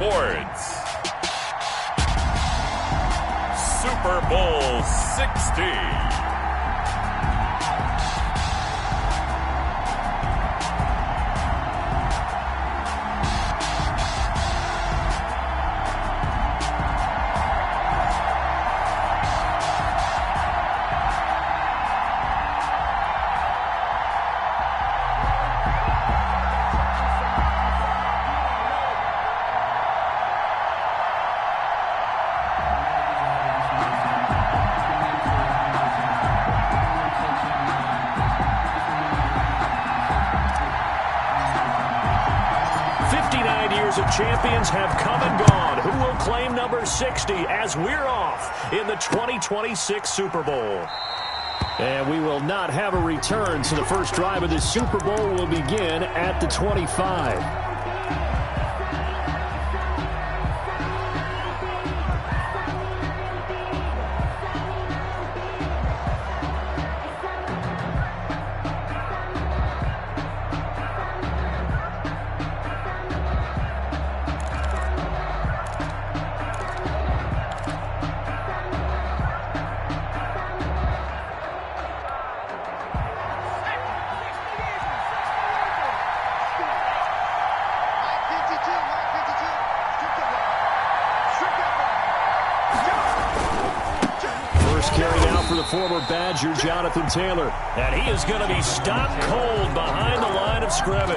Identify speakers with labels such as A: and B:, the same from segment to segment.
A: Sports. Super Bowl 60.
B: Champions have come and gone. Who will claim number 60 as we're off in the 2026 Super Bowl? And we will not have a return, so the first drive of the Super Bowl will begin at the 25. Former Badger Jonathan Taylor. And he is going to be stopped cold behind the line of scrimmage.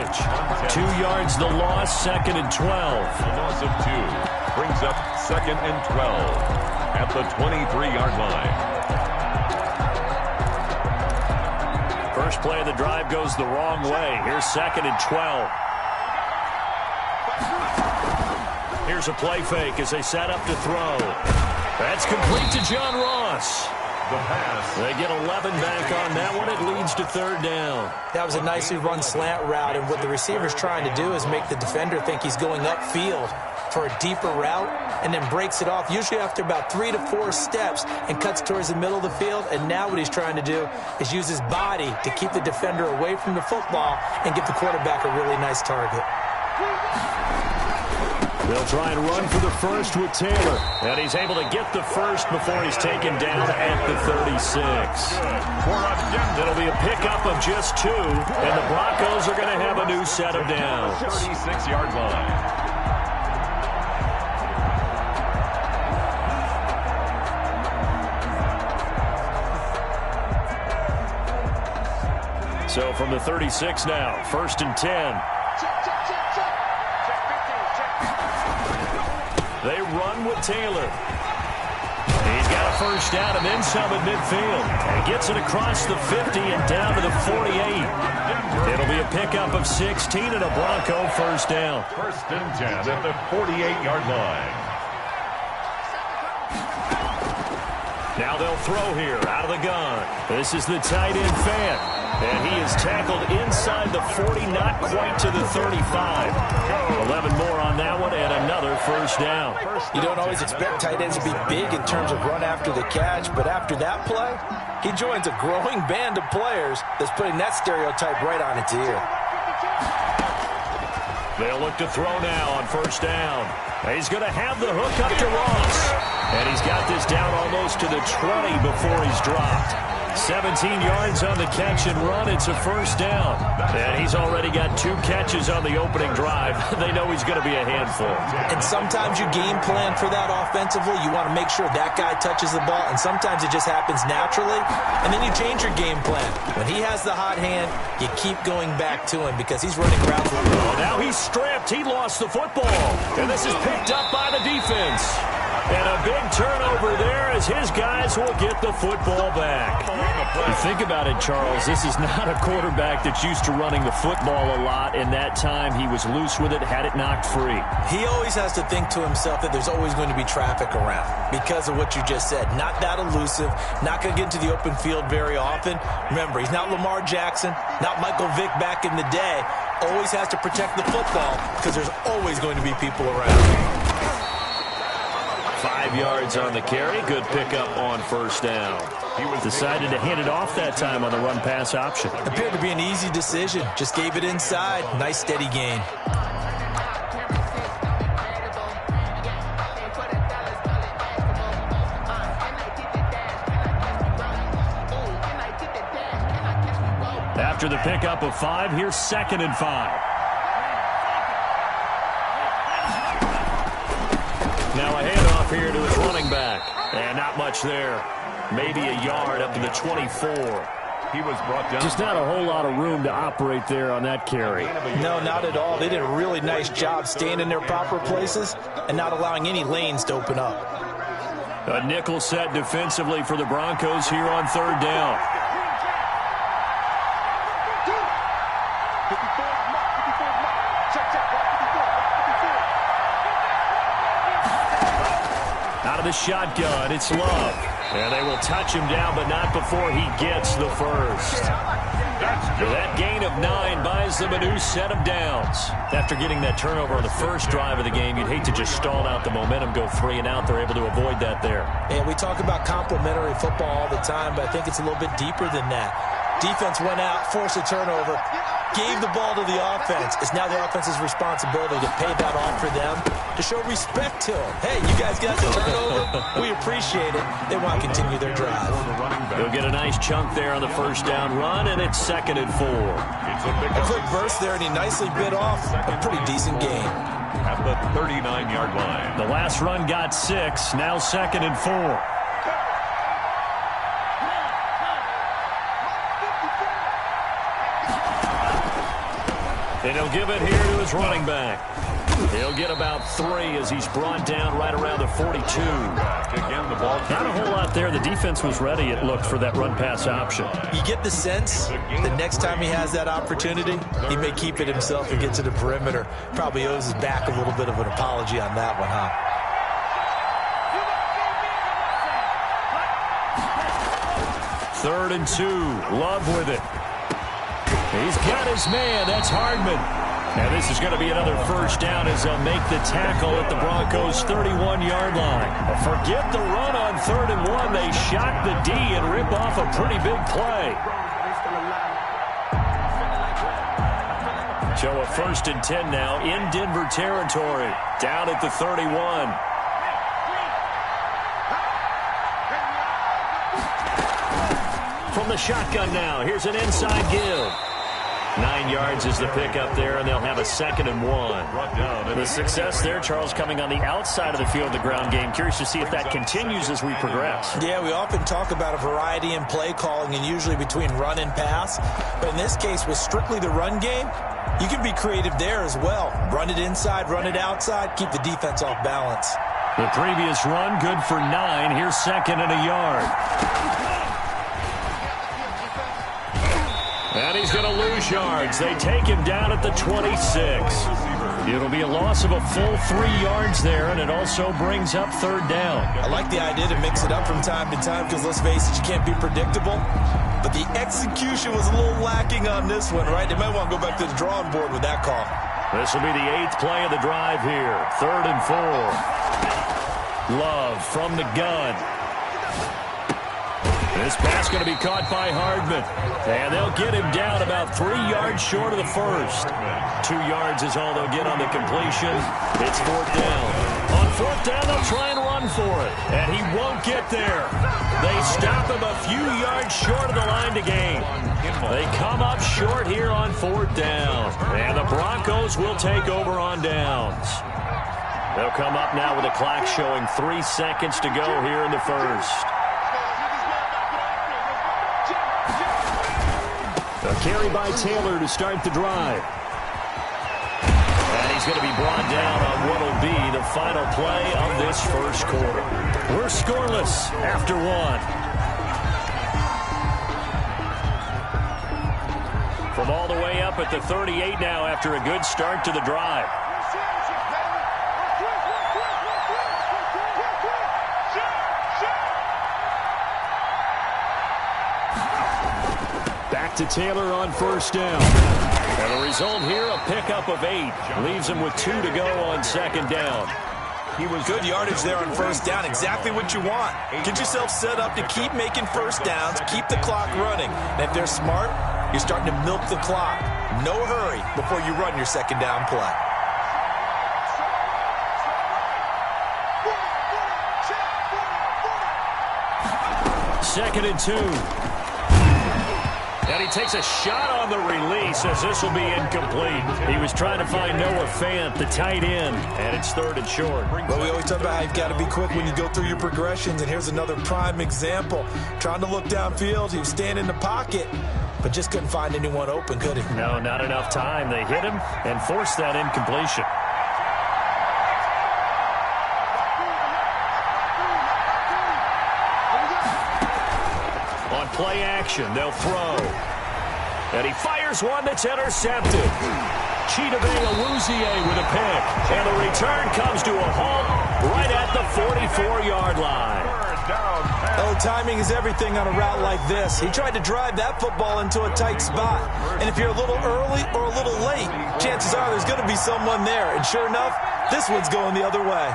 B: 2 yards the loss, 2nd and 12.
A: A loss of 2 brings up 2nd and 12 at the 23-yard line.
B: First play of the drive goes the wrong way. Here's 2nd and 12. Here's a play fake as they set up to throw. That's complete to John Ross.
A: The pass.
B: They get 11 back on that one. It leads to 3rd down.
C: That was a nicely run slant route, and what the receiver's trying to do is make the defender think he's going upfield for a deeper route and then breaks it off, usually after about 3 to 4 steps, and cuts towards the middle of the field. And now what he's trying to do is use his body to keep the defender away from the football and give the quarterback a really nice target.
B: They'll try and run for the first with Taylor. And he's able to get the first before he's taken down at the 36. It'll be a pickup of just 2, and the Broncos are going to have a new set of downs.
A: 36-yard line.
B: So from the 36 now, 1st and 10. They run with Taylor. He's got a first down and then some at midfield. And gets it across the 50 and down to the 48. It'll be a pickup of 16 and a Bronco first down.
A: 1st and 10 at the 48-yard line.
B: Now they'll throw here out of the gun. This is the tight end Fant. And he is tackled inside the 40, not quite to the 35. 11 more on that one, and another first down.
C: You don't always expect tight ends to be big in terms of run after the catch, but after that play, he joins a growing band of players that's putting that stereotype right on its ear.
B: They'll look to throw now on first down. He's going to have the hook up to Ross. And he's got this down almost to the 20 before he's dropped. 17 yards on the catch and run. It's a first down. And he's already got 2 catches on the opening drive. They know he's going to be a handful.
C: And sometimes you game plan for that offensively. You want to make sure that guy touches the ball. And sometimes it just happens naturally. And then you change your game plan. When he has the hot hand, you keep going back to him because he's running routes.
B: Oh, now he's stripped. He lost the football. And this is picked up by the defense. And a big turnover there as his guys will get the football back. You think about it, Charles. This is not a quarterback that's used to running the football a lot. And that time he was loose with it, had it knocked free.
C: He always has to think to himself that there's always going to be traffic around because of what you just said. Not that elusive, not going to get into the open field very often. Remember, he's not Lamar Jackson, not Michael Vick back in the day. Always has to protect the football because there's always going to be people around.
B: 5 yards on the carry. Good pickup on first down. He was decided to hand it off that time on the run-pass option.
C: Appeared to be an easy decision. Just gave it inside. Nice steady gain.
B: After the pickup of 5, here's 2nd and 5. Now a handoff here to his running back. And not much there. Maybe a yard up to the 24.
A: He was brought down.
B: Just not a whole lot of room to operate there on that carry.
C: No, not at all. They did a really nice job staying in their proper places and not allowing any lanes to open up.
B: A nickel set defensively for the Broncos here on 3rd down. Out of the shotgun, it's Love. And they will touch him down, but not before he gets the first. That gain of 9 buys them a new set of downs. After getting that turnover on the first drive of the game, you'd hate to just stall out the momentum, go 3 and out. They're able to avoid that there.
C: And we talk about complementary football all the time, but I think it's a little bit deeper than that. Defense went out, forced a turnover, gave the ball to the offense. It's now the offense's responsibility to pay that off for them, to show respect to them. Hey, you guys got the turnover. We appreciate it. They want to continue their drive.
B: They'll get a nice chunk there on the first down run, and it's 2nd and 4.
C: A quick burst there, and he nicely bit off a pretty decent gain.
A: At the 39-yard line.
B: The last run got 6, now 2nd and 4. And he'll give it here to his running back. He'll get about 3 as he's brought down right around the 42.
A: Again, the ball.
B: Not a whole lot there. The defense was ready, it looked, for that run-pass option.
C: You get the sense the next time he has that opportunity, he may keep it himself and get to the perimeter. Probably owes his back a little bit of an apology on that one, huh?
B: Third and 2. Love with it. He's got his man. That's Hardman. And this is going to be another first down as they'll make the tackle at the Broncos' 31-yard line. Forget the run on 3rd and 1. They shock the D and rip off a pretty big play. So a 1st and 10 now in Denver territory. Down at the 31. From the shotgun now, here's an inside give. 9 yards is the pickup there, and they'll have a 2nd and 1. The success there, Charles, coming on the outside of the field, the ground game. Curious to see if that continues as we progress.
C: Yeah, we often talk about a variety in play calling and usually between run and pass. But in this case, with strictly the run game, you can be creative there as well. Run it inside, run it outside, keep the defense off balance.
B: The previous run, good for 9. Here's 2nd and a yard. And he's going to lose yards. They take him down at the 26. It'll be a loss of a full 3 yards there, and it also brings up 3rd down.
C: I like the idea to mix it up from time to time because, let's face it, you can't be predictable. But the execution was a little lacking on this one, right? They might want to go back to the drawing board with that call.
B: This will be the 8th play of the drive here. 3rd and 4. Love from the gun. This pass going to be caught by Hardman. And they'll get him down about 3 yards short of the first. 2 yards is all they'll get on the completion. It's 4th down. On 4th down, they'll try and run for it. And he won't get there. They stop him a few yards short of the line to gain. They come up short here on 4th down. And the Broncos will take over on downs. They'll come up now with a clock showing 3 seconds to go here in the first. A carry by Taylor to start the drive. And he's going to be brought down on what will be the final play of this first quarter. We're scoreless after 1. From all the way up at the 38 now after a good start to the drive. To Taylor on 1st down. And the result here, a pickup of 8. Leaves him with 2 to go on 2nd down.
C: He was good yardage there on 1st down. Exactly what you want. Get yourself set up to keep making first downs, keep the clock running. And if they're smart, you're starting to milk the clock. No hurry before you run your 2nd down play. Second and 2.
B: And he takes a shot on the release as this will be incomplete. He was trying to find Noah Fant, the tight end, and it's 3rd and short.
C: Well, we always talk about how you've got to be quick when you go through your progressions, and here's another prime example. Trying to look downfield, he was standing in the pocket, but just couldn't find anyone open, could he?
B: No, not enough time. They hit him and forced that incompletion. On play action, they'll throw. And he fires one that's intercepted. Chidobe Awuzie with a pick. And the return comes to a halt right at the 44-yard line.
C: Oh, timing is everything on a route like this. He tried to drive that football into a tight spot. And if you're a little early or a little late, chances are there's going to be someone there. And sure enough, this one's going the other way.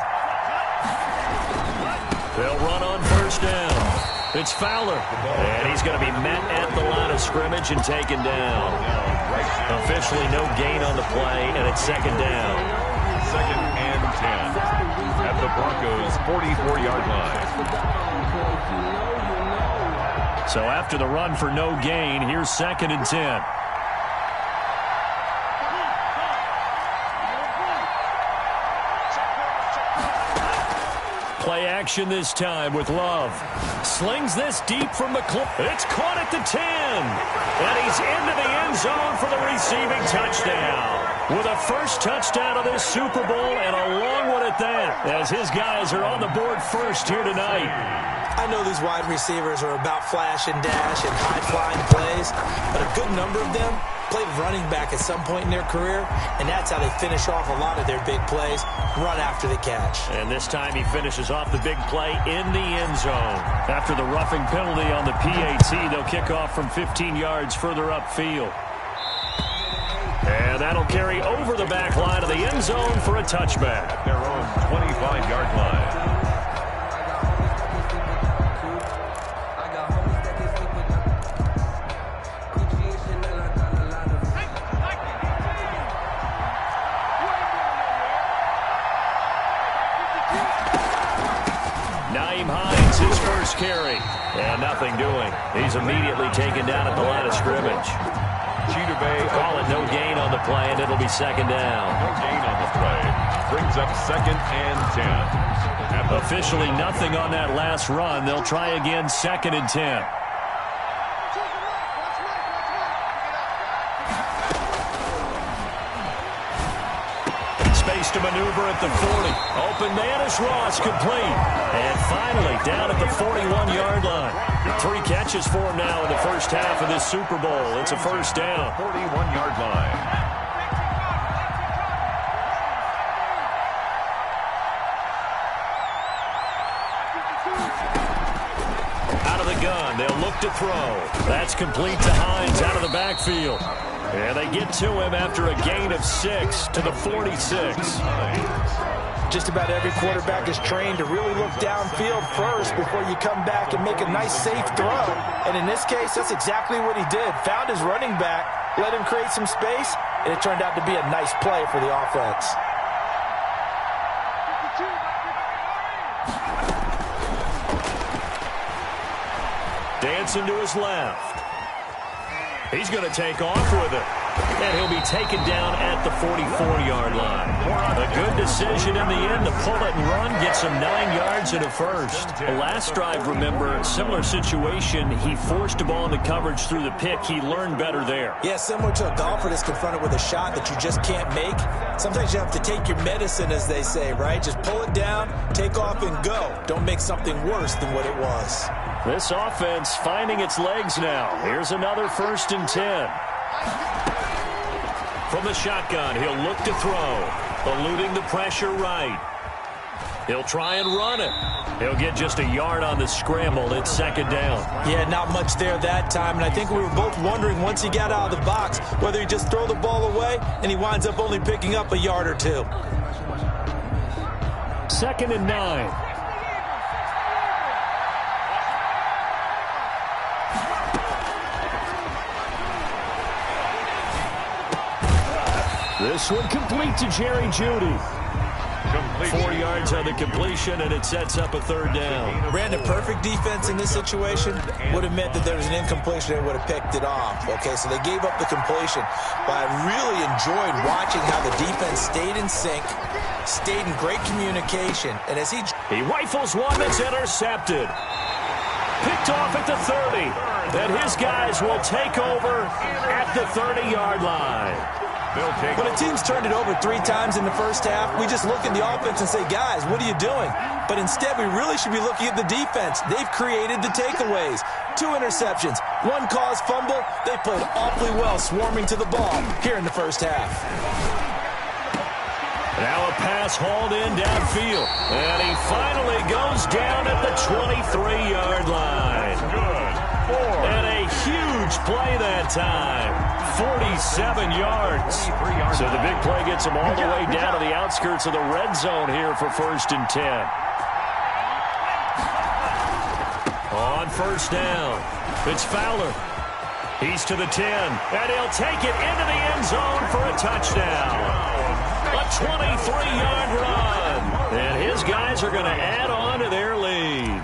B: They'll run on 1st down. It's Fowler, and he's going to be met at the line of scrimmage and taken down. Officially no gain on the play, and it's 2nd down.
A: 2nd and 10 at the Broncos' 44-yard line.
B: So after the run for no gain, here's 2nd and 10. Play action this time with Love. Slings this deep from the clip. It's caught at the 10. And he's into the end zone for the receiving touchdown. With a first touchdown of this Super Bowl and a long one at that, as his guys are on the board first here tonight.
C: I know these wide receivers are about flash and dash and high-flying plays, but a good number of them played running back at some point in their career, and that's how they finish off a lot of their big plays, run after the catch.
B: And this time he finishes off the big play in the end zone. After the roughing penalty on the PAT, they'll kick off from 15 yards further upfield. And that'll carry over the back line of the end zone for a touchback.
A: Their own 25-yard line.
B: Carry. And nothing doing. He's immediately taken down at the line of scrimmage.
A: Chidobe
B: call it no gain on the play, and it'll be 2nd down.
A: No gain on the play. Brings up 2nd and 10.
B: Officially nothing on that last run. They'll try again 2nd and 10. Space to maneuver at the 40. Open man is Ross, complete. And finally down at the 41-yard line. 3 catches for him now in the first half of this Super Bowl. It's a first down.
A: 41-yard line.
B: Out of the gun, they'll look to throw. That's complete to Hines out of the backfield. And they get to him after a gain of 6 to the 46.
C: Just about every quarterback is trained to really look downfield first before you come back and make a nice, safe throw. And in this case, that's exactly what he did. Found his running back, let him create some space, and it turned out to be a nice play for the offense.
B: Dancing to his left. He's going to take off with it. And he'll be taken down at the 44-yard line. A good decision in the end to pull it and run, get some 9 yards and a first. The last drive, remember, similar situation. He forced a ball into coverage through the pick. He learned better there.
C: Yeah, similar to a golfer that's confronted with a shot that you just can't make. Sometimes you have to take your medicine, as they say, right? Just pull it down, take off, and go. Don't make something worse than what it was.
B: This offense finding its legs now. Here's another 1st and 10. From the shotgun, he'll look to throw. Eluding the pressure right. He'll try and run it. He'll get just a yard on the scramble. It's 2nd down.
C: Yeah, not much there that time. And I think we were both wondering once he got out of the box whether he just throw the ball away and he winds up only picking up a yard or 2.
B: 2nd and 9. This one complete to Jerry Jeudy. 4 yards on the completion, and it sets up a third down.
C: Brandon, perfect defense in this situation would have meant that there was an incompletion and would have picked it off. Okay, so they gave up the completion, but I really enjoyed watching how the defense stayed in sync, stayed in great communication, and as he
B: rifles one that's intercepted. Picked off at the 30. Then his guys will take over at the 30-yard line.
C: When a team's turned it over 3 times in the first half, we just look at the offense and say, guys, what are you doing? But instead, we really should be looking at the defense. They've created the takeaways. 2 interceptions, 1 caused fumble. They played awfully well swarming to the ball here in the first half.
B: Now a pass hauled in downfield. And he finally goes down at the 23-yard line. And a huge play that time. 47 yards. So the big play gets him all the way down to the outskirts of the red zone here for 1st and 10. On 1st down, it's Fowler. He's to the 10, and he'll take it into the end zone for a touchdown. A 23-yard run. And his guys are going to add on to their lead.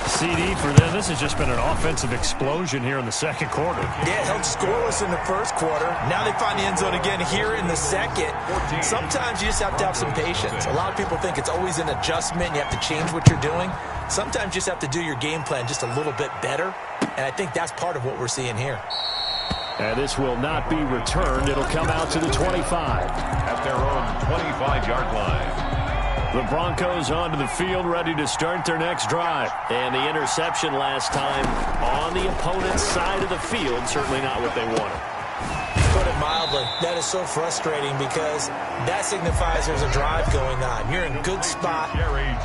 D: CD for them. This has just been an offensive explosion here in the second quarter.
C: Yeah, held scoreless in the first quarter. Now they find the end zone again here in the second. Sometimes you just have to have some patience. A lot of people think it's always an adjustment. You have to change what you're doing. Sometimes you just have to do your game plan just a little bit better. And I think that's part of what we're seeing here.
B: And this will not be returned. It'll come out to the 25.
A: At their own 25-yard line.
B: The Broncos onto the field, ready to start their next drive. And the interception last time on the opponent's side of the field, certainly not what they wanted.
C: Put it mildly, that is so frustrating because that signifies there's a drive going on. You're in a good spot,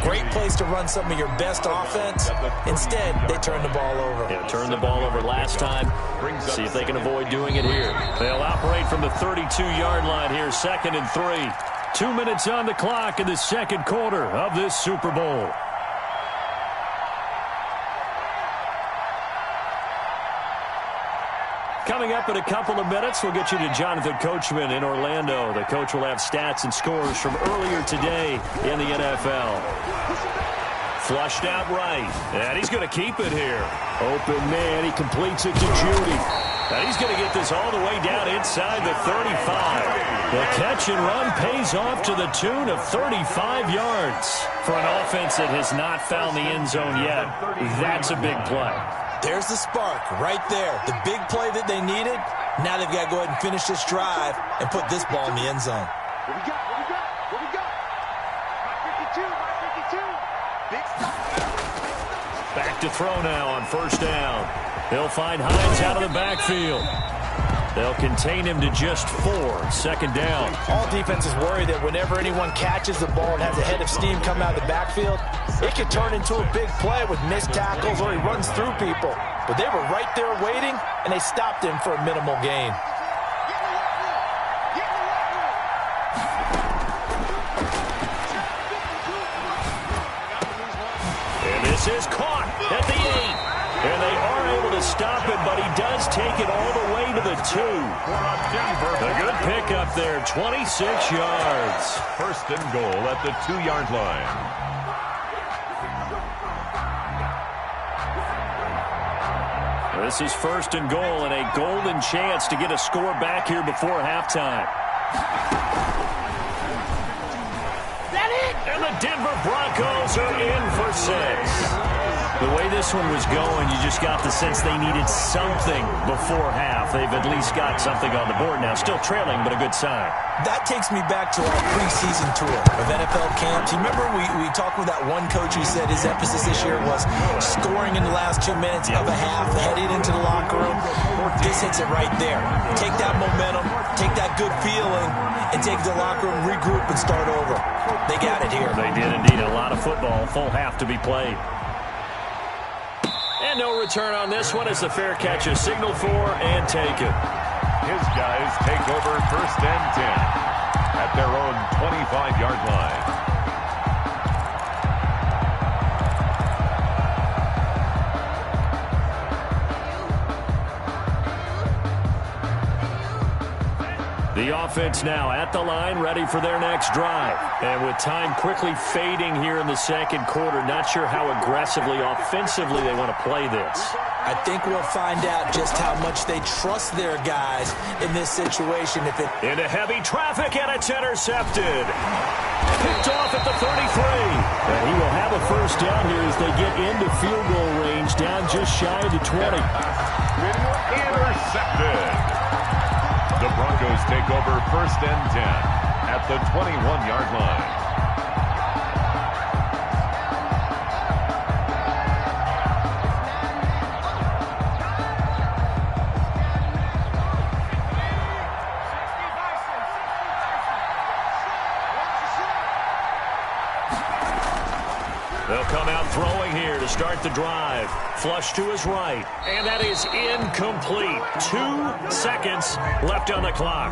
C: great place to run some of your best offense. Instead, they turn the ball over.
B: Yeah, turned the ball over last time. See if they can avoid doing it here. They'll operate from the 32-yard line here, 2nd and 3. 2 minutes on the clock in the second quarter of this Super Bowl. Coming up in a couple of minutes, we'll get you to Jonathan Coachman in Orlando. The coach will have stats and scores from earlier today in the NFL. Flushed out right, and he's going to keep it here. Open man, he completes it to Judy. And he's going to get this all the way down inside the 35. The catch and run pays off to the tune of 35 yards. For an offense that has not found the end zone yet, that's a big play.
C: There's the spark right there. The big play that they needed. Now they've got to go ahead and finish this drive and put this ball in the end zone.
E: What we got? 552. Big stop.
B: Back to throw now on 1st down. They'll find Hines out of the backfield. They'll contain him to just 4. 2nd down.
C: All defenses worry that whenever anyone catches the ball and has a head of steam come out of the backfield, it could turn into a big play with missed tackles or he runs through people. But they were right there waiting, and they stopped him for a minimal gain.
B: And this is caught at the 8. And they are able to stop it, but he does take it all the way to the 2. A good pickup there, 26 yards.
A: 1st and goal at the 2-yard line.
B: This is 1st and goal and a golden chance to get a score back here before halftime. And the Denver Broncos are in for 6. The way this one was going, you just got the sense they needed something before half. They've at least got something on the board now. Still trailing, but a good sign.
C: That takes me back to our preseason tour of NFL camps. You remember we talked with that one coach who said his emphasis this year was scoring in the last 2 minutes of a half, heading into the locker room. This hits it right there. Take that momentum, take that good feeling, and take the locker room, regroup, and start over. They got it here.
B: They did indeed. A lot of football, full half to be played. And no return on this one as the fair catch is signaled for and taken.
A: His guys take over 1st and 10 at their own 25-yard line.
B: The offense now at the line, ready for their next drive. And with time quickly fading here in the second quarter, not sure how aggressively, offensively they want to play this.
C: I think we'll find out just how much they trust their guys in this situation.
B: Into heavy traffic, and it's intercepted. Picked off at the 33. And he will have a first down here as they get into field goal range, down just shy of the 20.
A: Intercepted. The Broncos take over 1st and 10 at the 21-yard line.
B: They'll come out throwing here to start the drive. Flush to his right, and that is incomplete. 2 seconds left on the clock.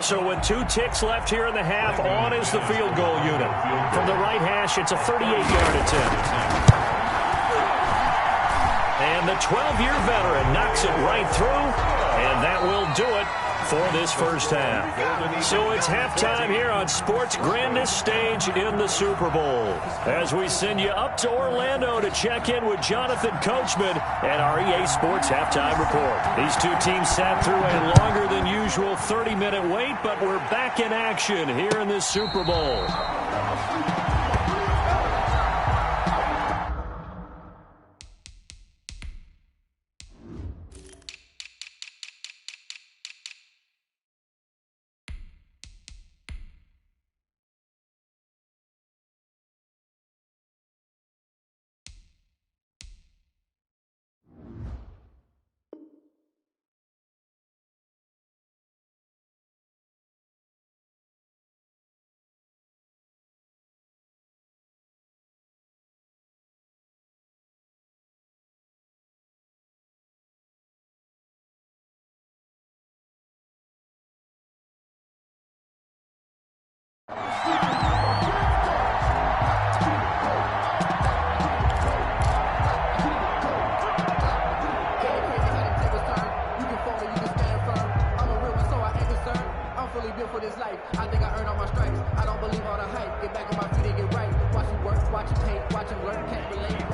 B: So with 2 ticks left here in the half, on is the field goal unit. From the right hash, it's a 38-yard attempt. And the 12-year veteran knocks it right through, and that will do it for this first half. So it's halftime here on sports' grandest stage in the Super Bowl. As we send you up to Orlando to check in with Jonathan Coachman at our EA Sports Halftime Report. These two teams sat through a longer than usual 30-minute wait, but we're back in action here in this Super Bowl.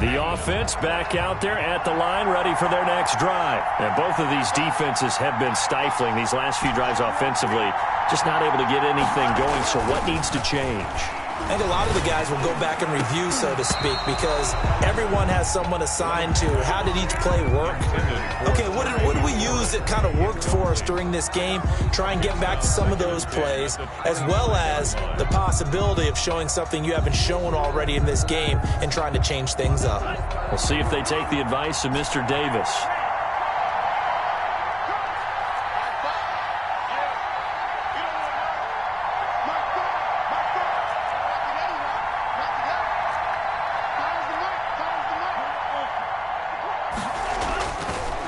B: The offense back out there at the line, ready for their next drive. And both of these defenses have been stifling these last few drives offensively. Just not able to get anything going, so what needs to change?
C: I think a lot of the guys will go back and review, so to speak, because everyone has someone assigned to how did each play work. Okay, what did we use that kind of worked for us during this game? Try and get back to some of those plays, as well as the possibility of showing something you haven't shown already in this game and trying to change things up.
B: We'll see if they take the advice of Mr. Davis.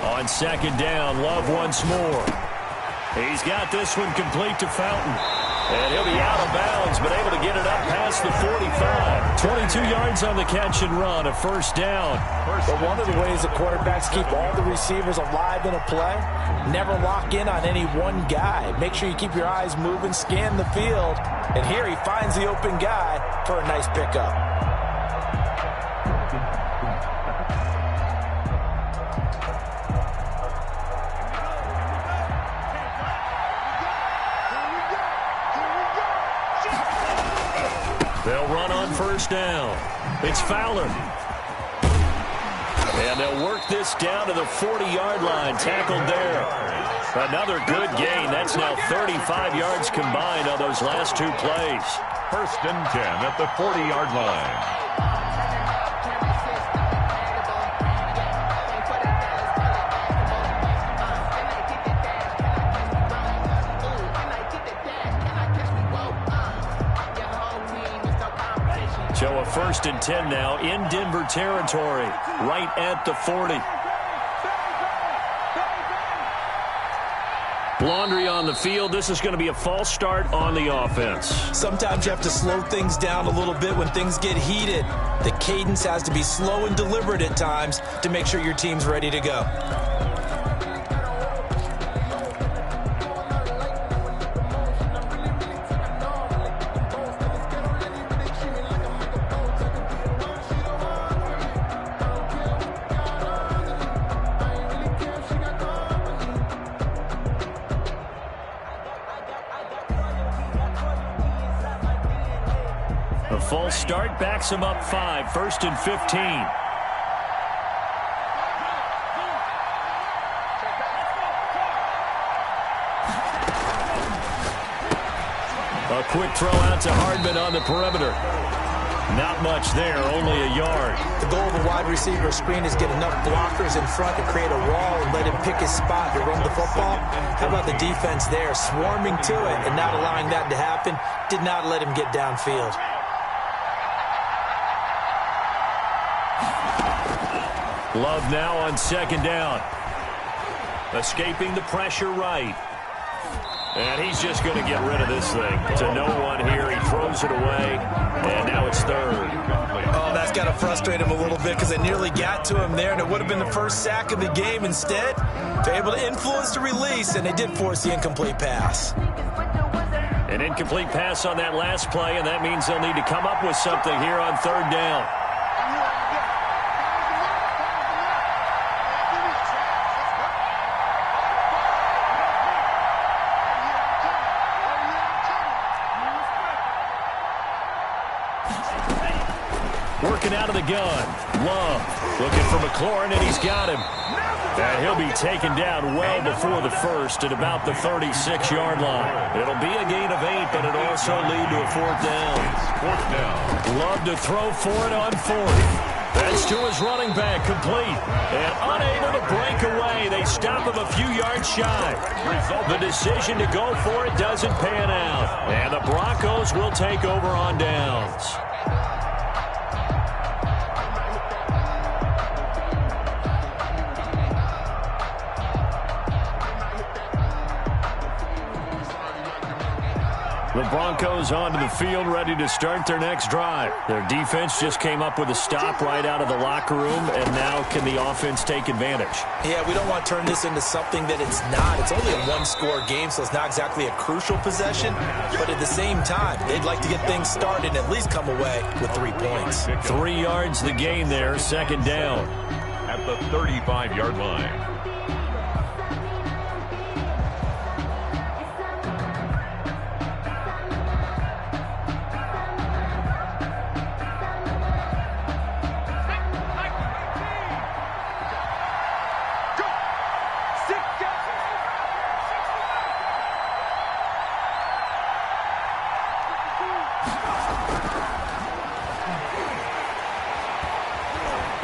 B: On second down, Love once more. He's got this one complete to Fountain. And he'll be out of bounds, but able to get it up past the 45. 22 yards on the catch and run, a first down.
C: But one of the ways that quarterbacks keep all the receivers alive in a play, never lock in on any one guy. Make sure you keep your eyes moving, scan the field. And here he finds the open guy for a nice pickup.
B: They'll run on first down. It's Fowler. And they'll work this down to the 40-yard line. Tackled there. Another good gain. That's now 35 yards combined on those last two plays.
A: 1st and 10 at the 40-yard line.
B: So a 1st and 10 now in Denver territory, right at the 40. Laundry on the field. This is going to be a false start on the offense.
C: Sometimes you have to slow things down a little bit when things get heated. The cadence has to be slow and deliberate at times to make sure your team's ready to go.
B: false start backs him up 5, 1st and 15. A quick throw out to Hardman on the perimeter. Not much there, only a yard.
C: The goal of a wide receiver screen is get enough blockers in front to create a wall and let him pick his spot to run the football. How about the defense there, swarming to it and not allowing that to happen? Did not let him get downfield.
B: Love now on 2nd down. Escaping the pressure right. And he's just going to get rid of this thing. To no one here. He throws it away. And now it's 3rd.
C: Oh, that's got to frustrate him a little bit because they nearly got to him there, and it would have been the first sack of the game. Instead, they're able to influence the release, and they did force the incomplete pass.
B: An incomplete pass on that last play, and that means they'll need to come up with something here on 3rd down. Working out of the gun. Love looking for McLaurin, and he's got him. And he'll be taken down well before the first at about the 36-yard line. It'll be a gain of 8, but it'll also lead to a 4th down. Love to throw for it on 4th. That's to his running back, complete. And unable to break away. They stop him a few yards shy. The decision to go for it doesn't pan out. And the Broncos will take over on downs. The Broncos onto the field, ready to start their next drive. Their defense just came up with a stop right out of the locker room, and now can the offense take advantage?
C: Yeah, we don't want to turn this into something that it's not. It's only a one-score game, so it's not exactly a crucial possession. But at the same time, they'd like to get things started and at least come away with 3 points.
B: 3 yards the gain there, 2nd down.
A: At the 35-yard line.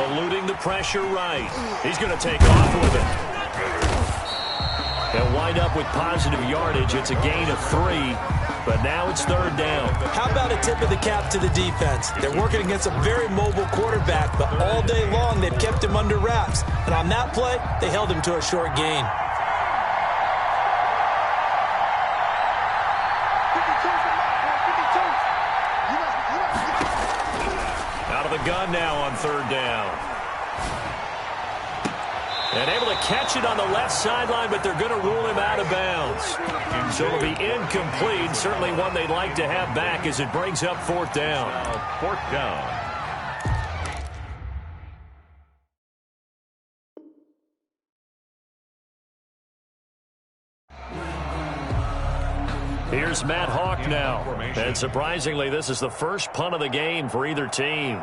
B: Eluding the pressure right. He's going to take off with it. They'll wind up with positive yardage. It's a gain of 3, but now it's 3rd down.
C: How about a tip of the cap to the defense? They're working against a very mobile quarterback, but all day long they've kept him under wraps. And on that play, they held him to a short gain.
B: Out of the gun now on 3rd down. And able to catch it on the left sideline, but they're going to rule him out of bounds. So it'll be incomplete. Certainly one they'd like to have back as it brings up 4th down.
A: 4th down.
B: Here's Matt Hawk now. And surprisingly, this is the first punt of the game for either team.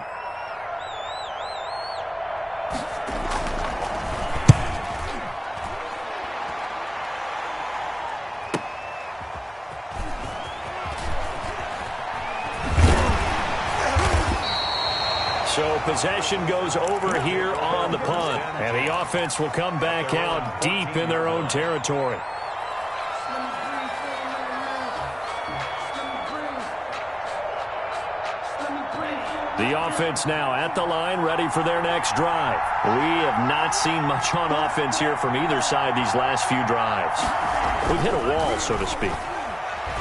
B: So possession goes over here on the punt. And the offense will come back out deep in their own territory. The offense now at the line, ready for their next drive. We have not seen much on offense here from either side these last few drives. We've hit a wall, so to speak.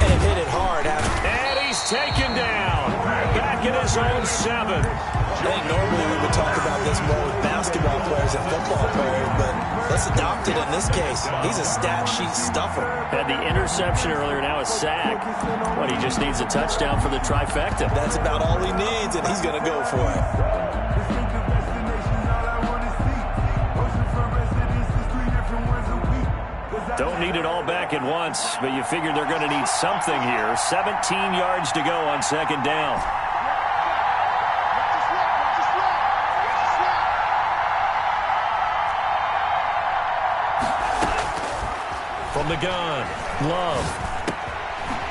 C: And it hit it hard.
B: And he's taken down. Back in his own 7.
C: I think normally we would talk about this more with basketball players and football players, but let's adopt it in this case. He's a stat sheet stuffer.
B: Had the interception earlier, now a sack. But he just needs a touchdown for the trifecta.
C: That's about all he needs, and he's going to go for it.
B: Don't need it all back at once, but you figure they're going to need something here. 17 yards to go on 2nd down. From the gun, Love.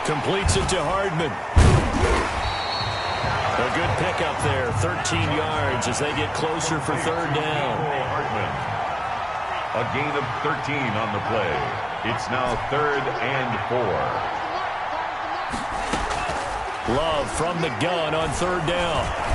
B: Completes it to Hardman. A good pickup there, 13 yards as they get closer for third down.
A: Hardman. A gain of 13 on the play. It's now 3rd and 4.
B: Love from the gun on third down.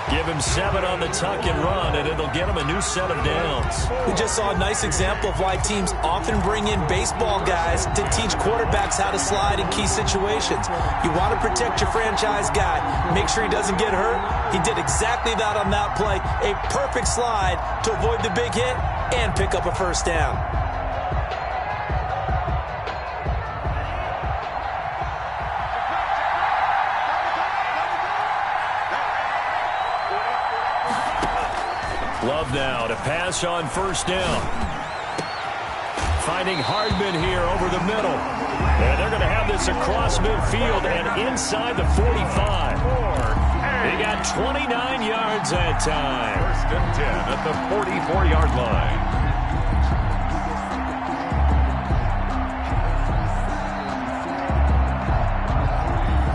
B: Give him 7 on the tuck and run, and it'll get him a new set of downs.
C: We just saw a nice example of why teams often bring in baseball guys to teach quarterbacks how to slide in key situations. You want to protect your franchise guy. Make sure he doesn't get hurt. He did exactly that on that play. A perfect slide to avoid the big hit and pick up a first down.
B: Love now to pass on first down. Finding Hardman here over the middle. And they're going to have this across midfield and inside the 45. They got 29 yards that time.
A: 1st and 10 at the 44-yard line.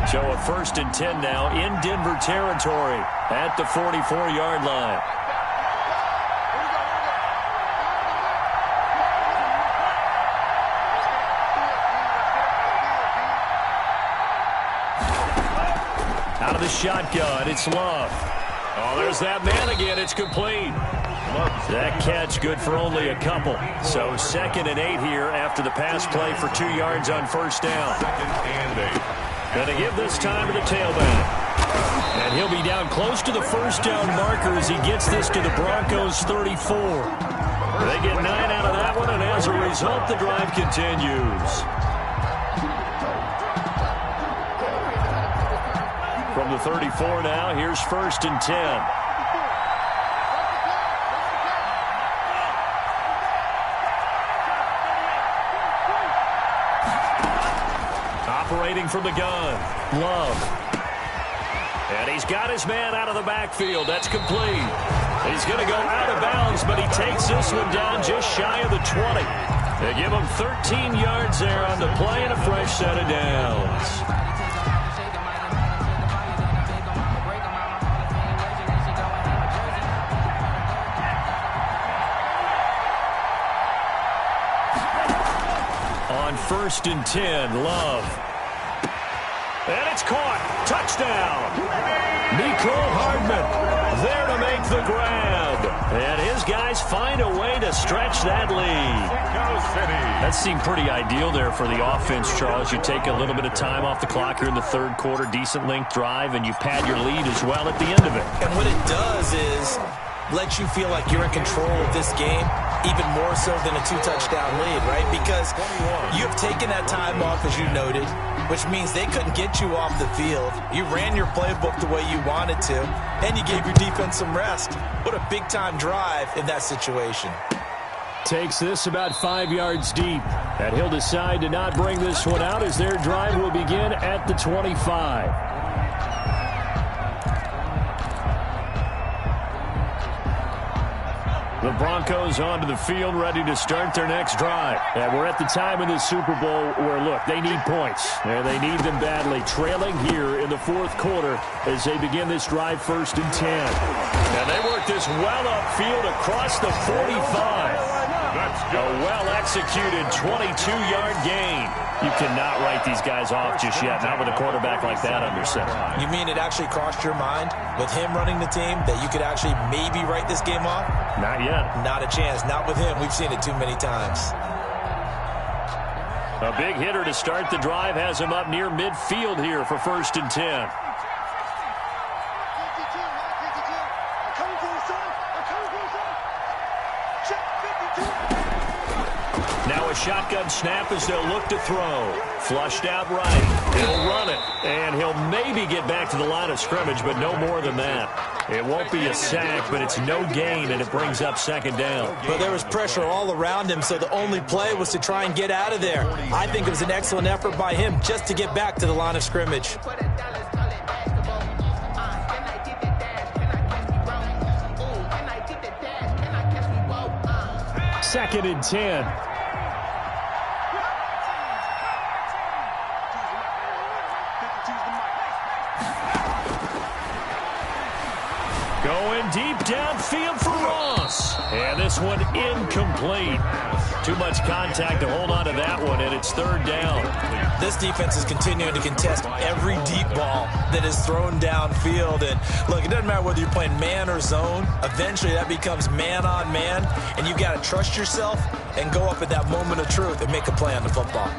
B: So a 1st and 10 now in Denver territory at the 44-yard line. Out of the shotgun, it's Love. Oh, there's that man again. It's complete. That catch good for only a couple. So 2nd and 8 here after the pass play for 2 yards on first down.
A: 2nd and 8.
B: Going to give this time to the tailback. And he'll be down close to the first down marker as he gets this to the Broncos 34. They get 9 out of that one, and as a result, the drive continues. From the 34 now, here's 1st and 10. Operating from the gun, Love. And he's got his man out of the backfield. That's complete. He's going to go out of bounds, but he takes this one down just shy of the 20. They give him 13 yards there on the play and a fresh set of downs. On 1st and 10, Love. And it's caught. Touchdown. Mecole Hardman there to make the grab. And his guys find a way to stretch that lead. That seemed pretty ideal there for the offense, Charles. You take a little bit of time off the clock here in the 3rd quarter, decent length drive, and you pad your lead as well at the end of it.
C: And what it does is let you feel like you're in control of this game, even more so than a 2-touchdown lead, right? Because you've taken that time off, as you noted, which means they couldn't get you off the field. You ran your playbook the way you wanted to, and you gave your defense some rest. What a big-time drive in that situation.
B: Takes this about 5 yards deep, and he'll decide to not bring this one out as their drive will begin at the 25. The Broncos onto the field, ready to start their next drive. And we're at the time in the Super Bowl where, look, they need points. And they need them badly. Trailing here in the 4th quarter as they begin this drive 1st and 10. And they work this well upfield across the 45. A well-executed 22-yard gain. You cannot write these guys off just yet, not with a quarterback like that under center.
C: You mean it actually crossed your mind with him running the team that you could actually maybe write this game off?
B: Not yet.
C: Not a chance. Not with him. We've seen it too many times.
B: A big hitter to start the drive has him up near midfield here for 1st and 10. Now a shotgun snap as they'll look to throw. Flushed out right. He'll run it. And he'll maybe get back to the line of scrimmage, but no more than that. It won't be a sack, but it's no gain, and it brings up 2nd down.
C: But there was pressure all around him, so the only play was to try and get out of there. I think it was an excellent effort by him just to get back to the line of scrimmage.
D: 2nd and 10. Going deep downfield for Ross. And this one incomplete. Too much contact to hold on to that one, and it's 3rd down.
C: This defense is continuing to contest every deep ball that is thrown downfield. And look, it doesn't matter whether you're playing man or zone. Eventually that becomes man on man, and you've got to trust yourself and go up at that moment of truth and make a play on the football.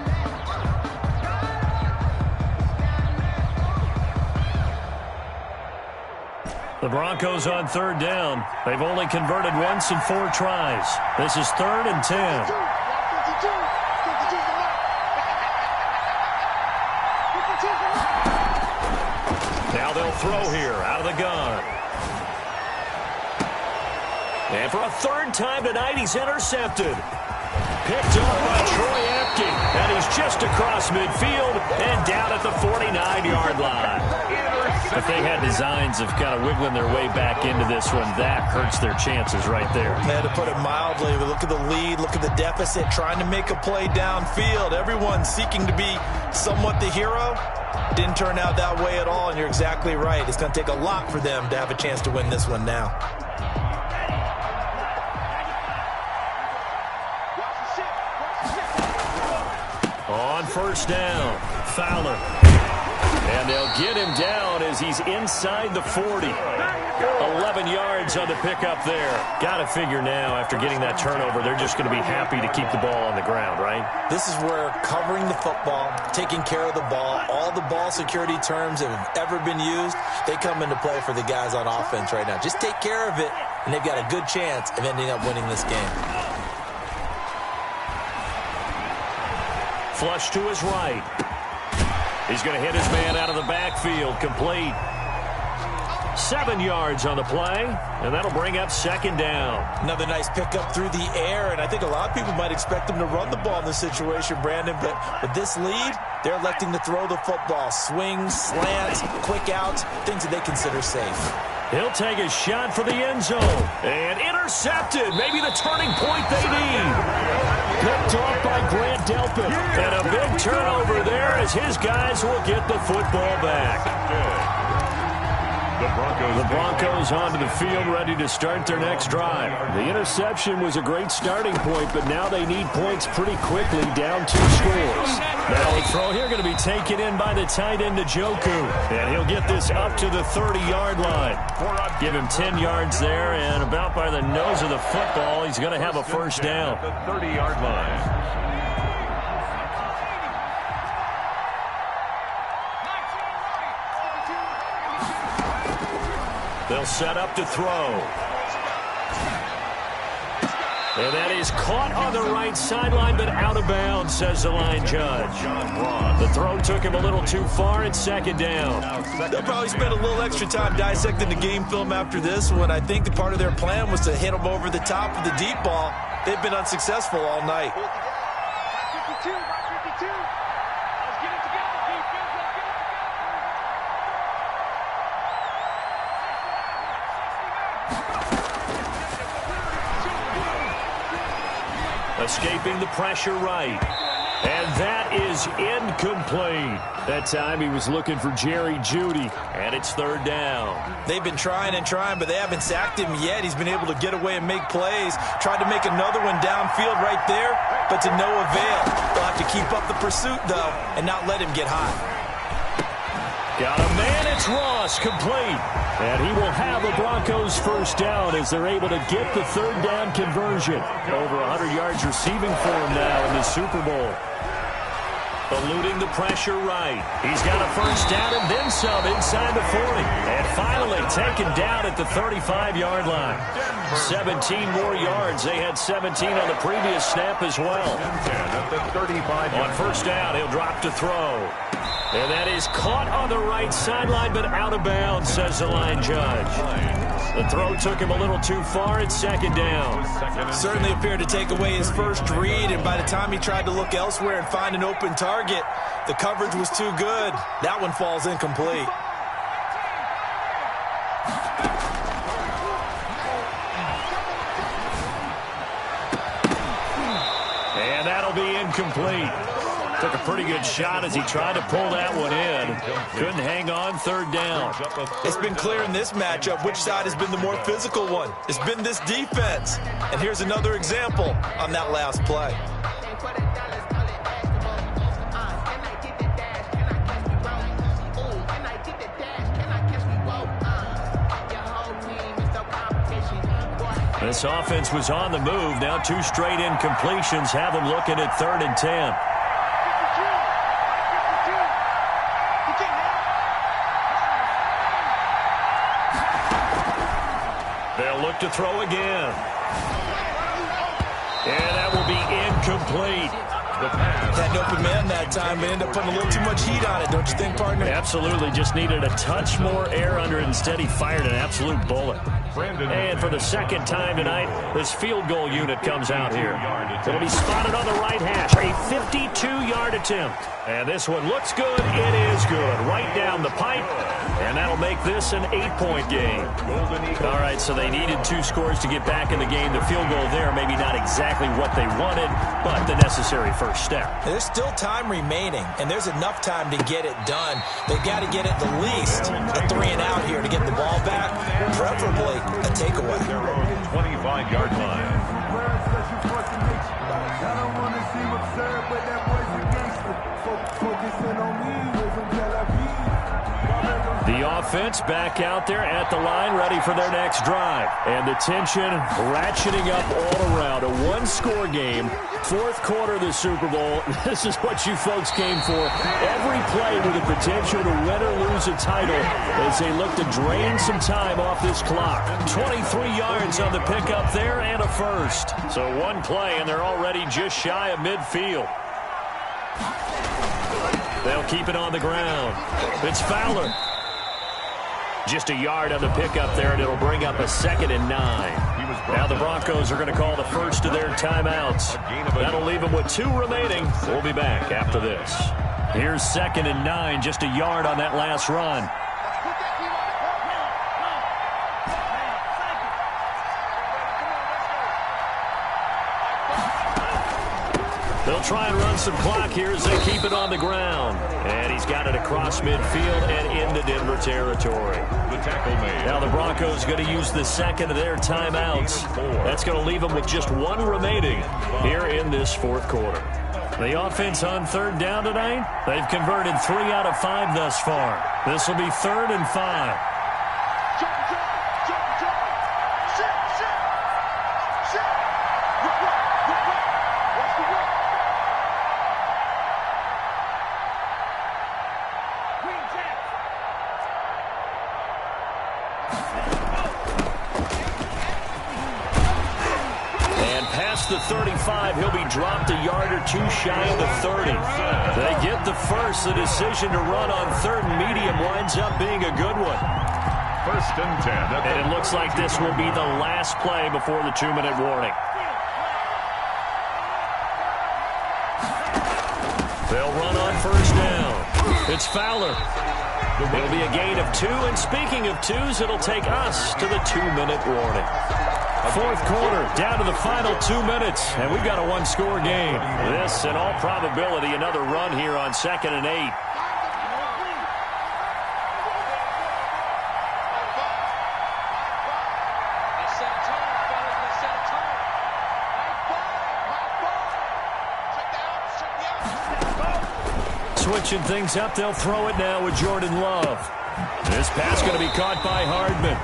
D: The Broncos on 3rd down. They've only converted once in 4 tries. This is 3rd and 10. Now they'll throw here out of the gun. And for a 3rd time tonight, he's intercepted. Picked up by Troy Apke. And he's just across midfield and down at the 49-yard line. If they had designs of kind of wiggling their way back into this one, that hurts their chances right there.
C: They had to put it mildly. Look at the lead. Look at the deficit. Trying to make a play downfield. Everyone seeking to be somewhat the hero. Didn't turn out that way at all, and you're exactly right. It's going to take a lot for them to have a chance to win this one now.
D: On 1st down, Fowler. And they'll get him down as he's inside the 40. 11 yards on the pickup there. Got to figure now, after getting that turnover, they're just going to be happy to keep the ball on the ground, right?
C: This is where covering the football, taking care of the ball, all the ball security terms that have ever been used, they come into play for the guys on offense right now. Just take care of it, and they've got a good chance of ending up winning this game.
D: Flush to his right. He's going to hit his man out of the backfield. Complete. 7 yards on the play, and that'll bring up 2nd down.
C: Another nice pickup through the air, and I think a lot of people might expect him to run the ball in this situation, Brandon, but with this lead, they're electing to throw the football. Swings, slants, quick outs, things that they consider safe.
D: He'll take a shot for the end zone. And intercepted. Maybe the turning point they need. Picked off by Grant Delpit. And a big turnover there as his guys will get the football back. The Broncos onto the field, ready to start their next drive. The interception was a great starting point, but now they need points pretty quickly, down 2 scores. Now the throw here going to be taken in by the tight end, Njoku. And he'll get this up to the 30-yard line. Give him 10 yards there, and about by the nose of the football, he's going to have a 1st down.
A: The 30-yard line.
D: They'll set up to throw. And that is caught on the right sideline, but out of bounds, says the line judge. The throw took him a little too far. It's 2nd down.
C: They'll probably spend a little extra time dissecting the game film after this one. I think the part of their plan was to hit him over the top of the deep ball. They've been unsuccessful all night.
D: Escaping the pressure right. And that is incomplete. That time he was looking for Jerry Jeudy. And it's 3rd down.
C: They've been trying and trying, but they haven't sacked him yet. He's been able to get away and make plays. Tried to make another one downfield right there, but to no avail. They'll have to keep up the pursuit, though, and not let him get high.
D: Got a man, it's Ross, complete. And he will have a Broncos 1st down as they're able to get the 3rd down conversion. Over 100 yards receiving for him now in the Super Bowl. Eluding the pressure right. He's got a 1st down and then some inside the 40. And finally taken down at the 35-yard line. 17 more yards. They had 17 on the previous snap as well. On 1st down, he'll drop to throw. And that is caught on the right sideline, but out of bounds, says the line judge. The throw took him a little too far. It's 2nd down.
C: Certainly appeared to take away his first read, and by the time he tried to look elsewhere and find an open target, the coverage was too good. That one falls incomplete.
B: incomplete. Took a pretty good shot as he tried to pull that one in. Couldn't hang on third down.
C: It's been clear in this matchup which side has been the more physical one. It's been this defense. And here's another example on that last play.
B: This offense was on the move. Now 2 straight incompletions have them looking at 3rd and 10. They'll look to throw again. And that will be incomplete.
C: Had an open man that time, but ended up putting a little too much heat on it, don't you think, partner?
B: Absolutely. Just needed a touch more air under it. Instead, he fired an absolute bullet. And for the second time tonight, this field goal unit comes out here. It'll be spotted on the right hash. A 52-yard attempt. And this one looks good. It is good. Right down the pipe. And that'll make this an 8-point game. All right, so they needed 2 scores to get back in the game. The field goal there, maybe not exactly what they wanted, but the necessary first step.
C: There's still time remaining, and there's enough time to get it done. They've got to get at the least a 3 and out here to get the ball back, preferably a takeaway.
A: 25-yard line.
B: The offense back out there at the line, ready for their next drive. And the tension ratcheting up all around. A 1-score game, 4th quarter of the Super Bowl. This is what you folks came for. Every play with the potential to win or lose a title as they look to drain some time off this clock. 23 yards on the pickup there and a first. So 1 play, and they're already just shy of midfield. They'll keep it on the ground. It's Fowler. Just a yard on the pickup there, and it'll bring up a 2nd and 9. Now the Broncos are going to call the first of their timeouts. That'll leave them with 2 remaining. We'll be back after this. Here's 2nd and 9, just a yard on that last run. They'll try and run some clock here as they keep it on the ground. And he's got it across midfield and into Denver territory.
A: The tackle made.
B: Now the Broncos going to use the 2nd of their timeouts. That's going to leave them with just 1 remaining here in this 4th quarter. The offense on 3rd down tonight, they've converted 3 out of 5 thus far. This will be 3rd and 5. The 35, he'll be dropped a yard or 2 shy of the 30. They get the first. The decision to run on 3rd and medium winds up being a good one.
A: 1st and 10.
B: And it looks like this will be the last play before the 2-minute warning. They'll run on 1st down. It's Fowler. It'll be a gain of 2, and speaking of 2s, it'll take us to the 2-minute warning. 4th quarter, down to the final 2 minutes, and we've got a 1-score game. This, in all probability, another run here on 2nd and 8. Switching things up, they'll throw it now with Jordan Love. This pass going to be caught by Hardman.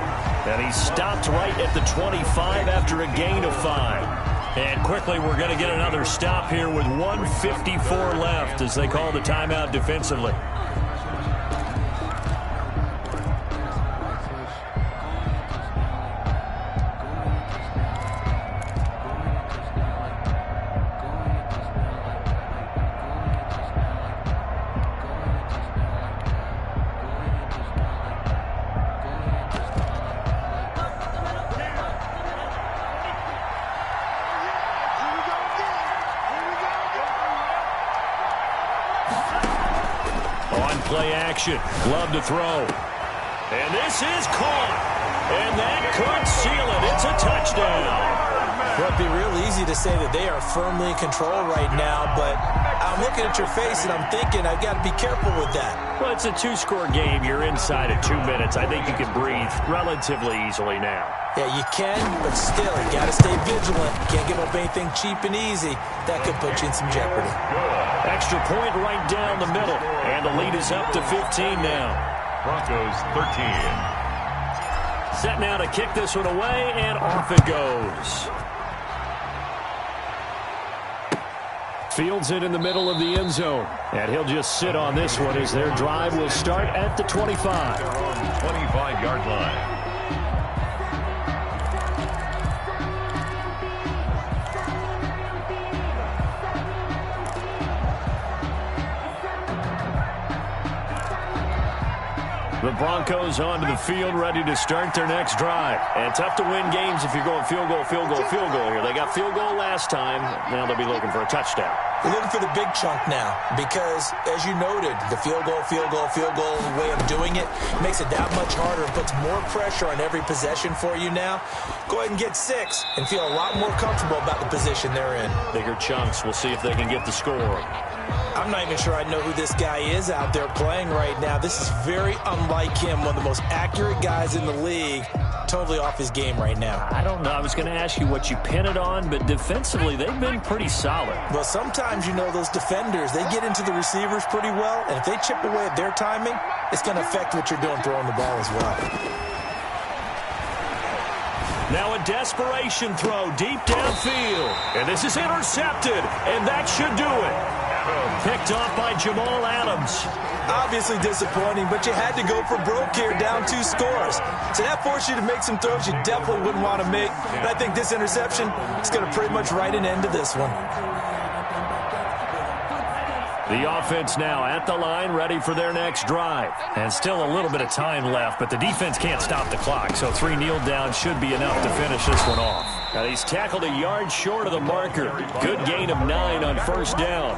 B: And he stopped right at the 25 after a gain of 5. And quickly we're going to get another stop here with 1:54 left as they call the timeout defensively. Play action. Love to throw. And this is caught. And that could seal it. It's a touchdown.
C: Well, it'd be real easy to say that they are firmly in control right now, but I'm looking at your face and I'm thinking I've got to be careful with that.
B: Well, it's a two-score game. You're inside of 2 minutes. I think you can breathe relatively easily now.
C: Yeah, you can, but still, you got to stay vigilant. Can't give up anything cheap and easy. That could put you in some jeopardy.
B: Extra point right down the middle, and the lead is up to 15 now.
A: Broncos 13.
B: Set now to kick this one away, and off it goes. Fields it in the middle of the end zone, and he'll just sit on this one as their drive will start at the 25.
A: Their own 25-yard line.
B: The Broncos onto the field, ready to start their next drive. And tough to win games if you're going field goal, field goal, field goal here. They got field goal last time. Now they'll be looking for a touchdown.
C: They're looking for the big chunk now because, as you noted, the field goal, the way of doing it makes it that much harder and puts more pressure on every possession for you now. Go ahead and get 6 and feel a lot more comfortable about the position they're in.
B: Bigger chunks. We'll see if they can get the score.
C: I'm not even sure I know who this guy is out there playing right now. This is very unlike him, one of the most accurate guys in the league. Totally off his game right now.
B: I don't know. I was going to ask you what you pin it on, but defensively, they've been pretty solid.
C: Well, sometimes, you know, those defenders, they get into the receivers pretty well, and if they chip away at their timing, it's going to affect what you're doing throwing the ball as well.
B: Now a desperation throw deep downfield. And this is intercepted, and that should do it. Picked off by Jamal Adams.
C: Obviously disappointing, but you had to go for broke here, down 2 scores. So that forced you to make some throws you definitely wouldn't want to make. And I think this interception is going to pretty much write an end to this one.
B: The offense now at the line, ready for their next drive. And still a little bit of time left, but the defense can't stop the clock, so 3 kneel downs should be enough to finish this one off. Now he's tackled a yard short of the marker. Good gain of 9 on first down.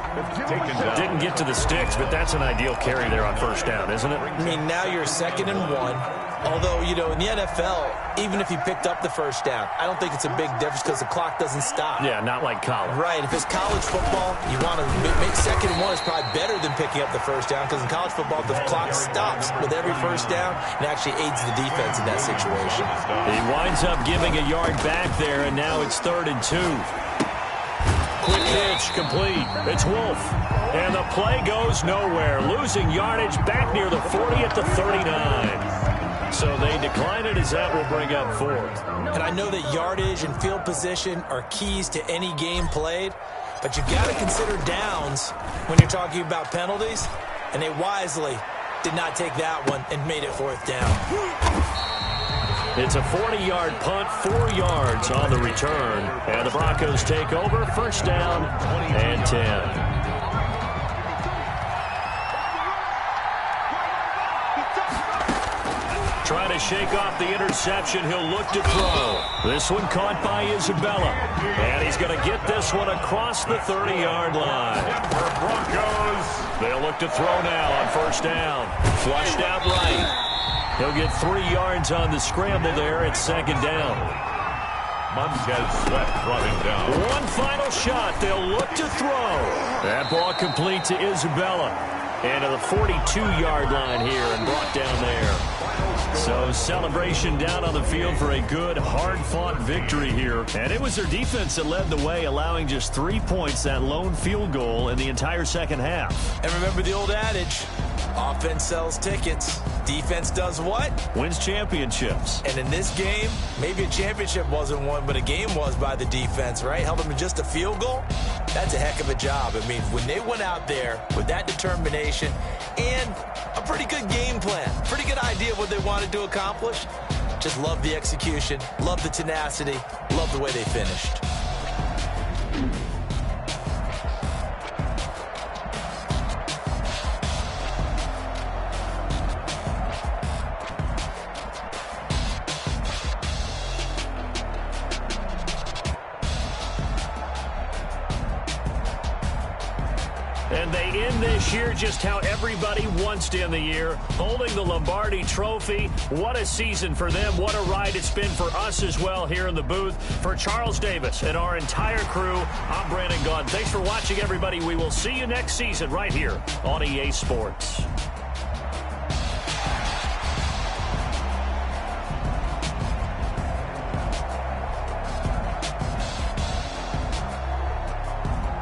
B: Didn't get to the sticks, but that's an ideal carry there on first down, isn't it?
C: I mean, now you're 2nd and 1. Although, you know, in the NFL, even if you picked up the first down, I don't think it's a big difference because the clock doesn't stop.
B: Yeah, not like college.
C: Right. If it's college football, you want to make 2nd and 1 is probably better than picking up the first down because in college football, the clock stops with every first down and actually aids the defense in that situation.
B: He winds up giving a yard back there, and now it's 3rd and 2. Quick pitch, complete. It's Wolf. And the play goes nowhere. Losing yardage back near the 40 at the 39. So they decline it as that will bring up 4th.
C: And I know that yardage and field position are keys to any game played, but you've got to consider downs when you're talking about penalties, and they wisely did not take that one and made it 4th down.
B: It's a 40-yard punt, 4 yards on the return. And the Broncos take over, first down and 10. Trying to shake off the interception. He'll look to throw. This one caught by Isabella. And he's going to get this one across the 30-yard line.
A: For Broncos.
B: They'll look to throw now on first down. Flushed out right. He'll get 3 yards on the scramble there at 2nd down.
A: Montez Sweat brought him down.
B: One final shot. They'll look to throw. That ball complete to Isabella. And to the 42-yard line here and brought down there. So celebration down on the field for a good, hard-fought victory here. And it was their defense that led the way, allowing just 3 points, that lone field goal in the entire second half.
C: And remember the old adage, offense sells tickets. Defense does what?
B: Wins championships.
C: And in this game, maybe a championship wasn't won, but a game was by the defense, right? Held them to just a field goal. That's a heck of a job. I mean, when they went out there with that determination and a pretty good game plan, pretty good idea of what they wanted to accomplish, just love the execution, love the tenacity, love the way they finished.
B: And they end this year just how everybody wants to end the year, holding the Lombardi Trophy. What a season for them. What a ride it's been for us as well here in the booth. For Charles Davis and our entire crew, I'm Brandon Gaudin. Thanks for watching, everybody. We will see you next season right here on EA Sports.